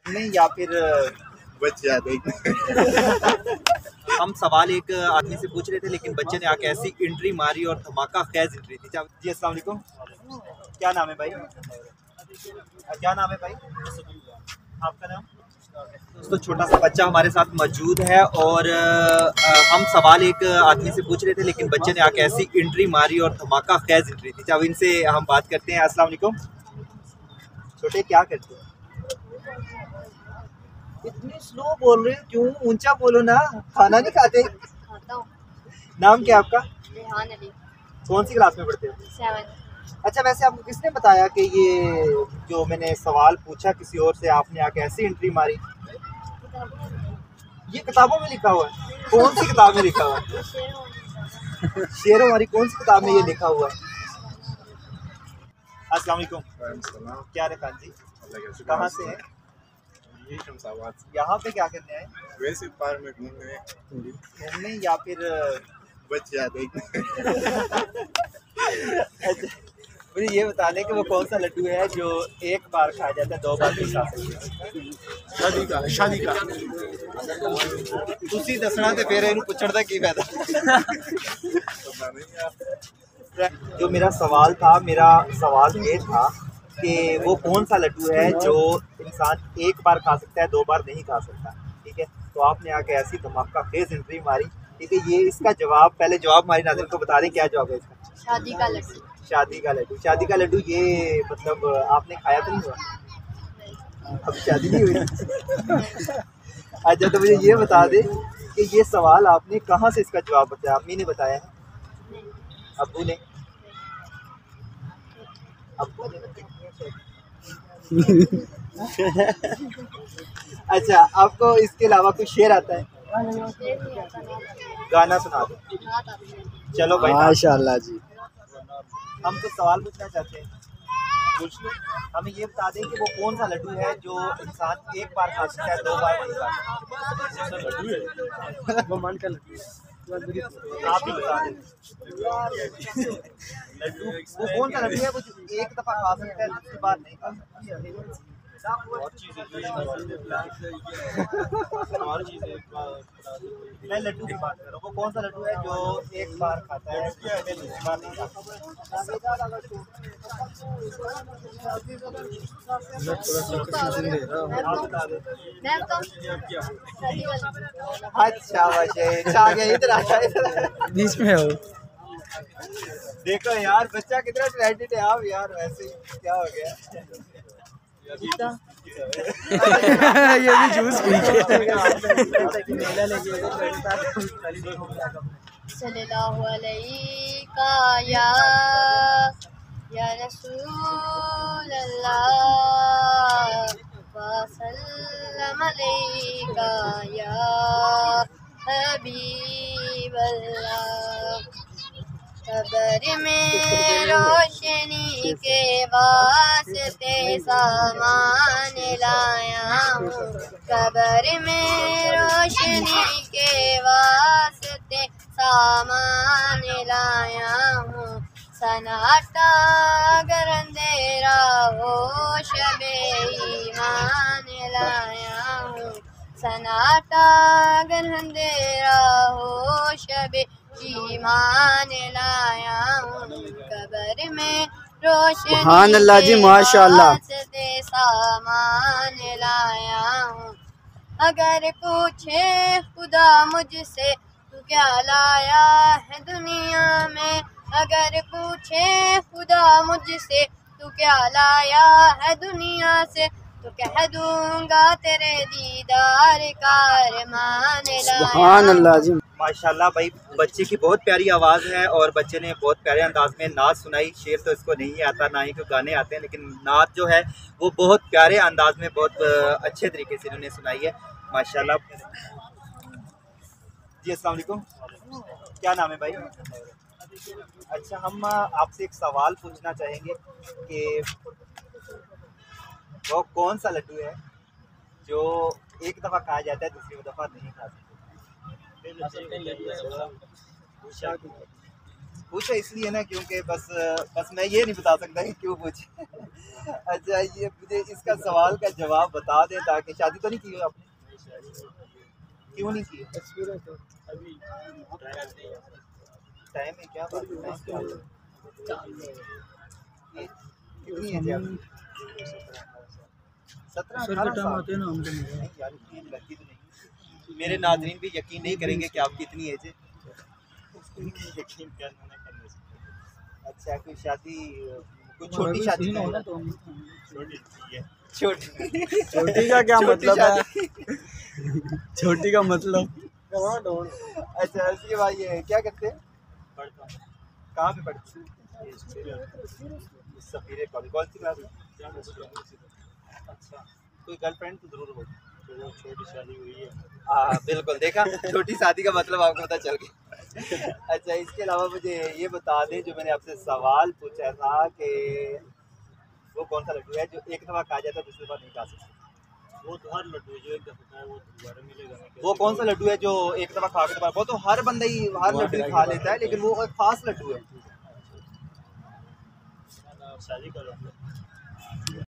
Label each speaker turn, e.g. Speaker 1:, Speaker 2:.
Speaker 1: नहीं या फिर बच जाते। हम सवाल एक आदमी से पूछ रहे थे लेकिन बच्चे ने आके ऐसी एंट्री मारी और धमाका खैज एंट्री थी। जी अस्सलाम वालेकुम, क्या नाम है भाई? क्या नाम है भाई आपका नाम? तो छोटा सा बच्चा हमारे साथ मौजूद है और हम सवाल एक आदमी से पूछ रहे थे लेकिन बच्चे ने आके ऐसी एंट्री मारी और धमाका खैज एंट्री थी। अब इनसे हम बात करते हैं। अस्सलाम वालेकुम, छोटे क्या करते हैं? इतनी स्लो बोल रहे हो क्यों? ऊंचा बोलो ना। खाना नहीं खाते?
Speaker 2: खाता हूँ।
Speaker 1: नाम क्या आपका?
Speaker 2: रेहान अली।
Speaker 1: कौन सी क्लास में पढ़ते हो?
Speaker 2: 7।
Speaker 1: अच्छा, वैसे आपको किसने बताया कि ये जो मैंने सवाल पूछा किसी और से, आपने आके ऐसी एंट्री मारी? ये किताबों में लिखा हुआ है? कौन सी किताब में लिखा हुआ है? शेर हमारी कौन सी किताब में ये लिखा हुआ है? अस्सलाम वालेकुम, क्या रेहान जी, कहाँ से हैं? यहाँ पे क्या करने आए?
Speaker 3: वैसे पार्क में घूमने
Speaker 1: या फिर
Speaker 3: बच जाते।
Speaker 1: अच्छा, मुझे ये बता दें कि वो कौन सा लड्डू है जो एक बार खाया जाता है 2 बार नहीं खा सकते?
Speaker 3: शादी का
Speaker 1: तुसी दसना ते फिर इन्हू पुछण दा की फायदा? जो मेरा सवाल ये था कि वो कौन सा लड्डू है जो इंसान एक बार खा सकता है 2 बार नहीं खा सकता, ठीक है? तो आपने आके ऐसी धमाका खेज एंट्री मारी, ठीक है? ये इसका जवाब, पहले जवाब हमारी नाज़रीन को बता दें क्या जवाब है इसका?
Speaker 2: शादी का लड्डू।
Speaker 1: शादी का लड्डू। शादी का लड्डू ये मतलब आपने खाया तो नहीं हुआ? अब शादी नहीं हुई। अच्छा, तो मुझे ये बता दे कि ये सवाल आपने कहाँ से इसका जवाब बताया? अम्मी ने बताया है? अब्बू ने? अब्बू ने अच्छा, आपको इसके अलावा कोई शेर आता है? गाना सुना दो। चलो भाई,
Speaker 4: माशाल्लाह जी।
Speaker 1: हम तो सवाल पूछना चाहते हैं, पूछ लो। हमें ये बता दें कि वो कौन सा लड्डू है जो इंसान एक बार खा सकता है 2 बार नहीं खा सकता?
Speaker 4: वो मान का लड्डू
Speaker 1: आप भी बता दें। लड्डू वो कौन सा लड्डू है वो जो एक दफा खा सकता है दूसरी बार नहीं खा सकता? मैं लड्डू की बात कर रहा हूँ। वो कौन सा लड्डू है जो एक बार खाता है दूसरी बार नहीं खाता? आप बता दें। अच्छा वैसे इधर आया
Speaker 4: बीच में हो।
Speaker 1: देखो यार, बच्चा कितना टैलेंटेड है। आप यार वैसे ही क्या हो गया?
Speaker 4: ये भी जूस पी
Speaker 2: सल्लल्लाहु अलैका या रसूल अल्लाह व सल्लम अलैका या हबीब अल्लाह। कब्र में रोशनी के वास्ते सामान लाया हूँ। कब्र में रोशनी के वास्ते सामान लाया हूँ। सन्नाटा अगर अंधेरा हो शबे ईमान लाया हूँ। सन्नाटा अगर अंधेरा हो शबे ईमान लाया हूँ। कब्र में रोशनी
Speaker 4: सुभान अल्लाह जी, माशाअल्लाह।
Speaker 2: से सामान लाया हूँ। अगर पूछे खुदा मुझसे तू क्या लाया है दुनिया में, अगर पूछे खुदा मुझसे तू क्या लाया है दुनिया से, तो कह दूंगा तेरे दीदार का अरमान लाया।
Speaker 4: सुभान अल्लाह जी।
Speaker 1: माशाल्लाह भाई, बच्चे की बहुत प्यारी आवाज़ है और बच्चे ने बहुत प्यारे अंदाज में नात सुनाई। शेर तो इसको नहीं आता, ना ही कोई गाने आते हैं, लेकिन नात जो है वो बहुत प्यारे अंदाज में बहुत अच्छे तरीके से इन्होंने सुनाई है माशाल्लाह। जी अस्सलाम वालेकुम, क्या नाम है भाई? अच्छा, हम आपसे एक सवाल पूछना चाहेंगे कि वो कौन सा लड्डू है जो एक दफ़ा खाया जाता है दूसरी दफ़ा नहीं खा सकते? पूछा इसलिए ना क्योंकि बस मैं ये नहीं बता सकता कि क्यों पूछे। अच्छा ये मुझे इसका सवाल का जवाब बता दें ताकि शादी तो नहीं की हो आपने? क्यों नहीं की? टाइम है क्या बात है? ये कितनी है जी आपकी? 17-18 साल
Speaker 4: होते हैं ना हमको
Speaker 1: नहीं यार इतनी लड़की तो नहीं। मेरे नाज़रीन भी यकीन नहीं करेंगे कि आपकी इतनी एज है। यकीन करने से अच्छा कोई शादी कोई छोटी शादी का है? छोटी
Speaker 4: छोटी का क्या
Speaker 1: छोटी
Speaker 4: मतलब है?
Speaker 1: शादी।
Speaker 4: छोटी का मतलब
Speaker 1: अच्छा इसके बाद ये क्या करते हैं? कहाँ पे पढ़ते हैं? सफीरे कॉलेज कौन सी क्लास? अच्छा कोई गर्लफ्रेंड तो जरूर होगी। तो छोटी शादी हुई है। हाँ बिल्कुल देखा छोटी शादी का मतलब आपको पता चल गया। अच्छा इसके अलावा मुझे ये बता दें जो मैंने आपसे सवाल पूछा था कि वो कौन सा लड्डू है जो एक दफ़ा खा जाता है दूसरी बार नहीं खा सकता?
Speaker 3: वो तो हर लड्डू है जो एक दफा खाए वो दोबारा मिलेगा नहीं।
Speaker 1: वो कौन सा लड्डू है जो एक दफ़ा खा के दोबारा? वो तो हर बंदा ही हर लड्डू ही खा लेता है लेकिन वो एक खास लड्डू है।
Speaker 3: शादी का लड्डू।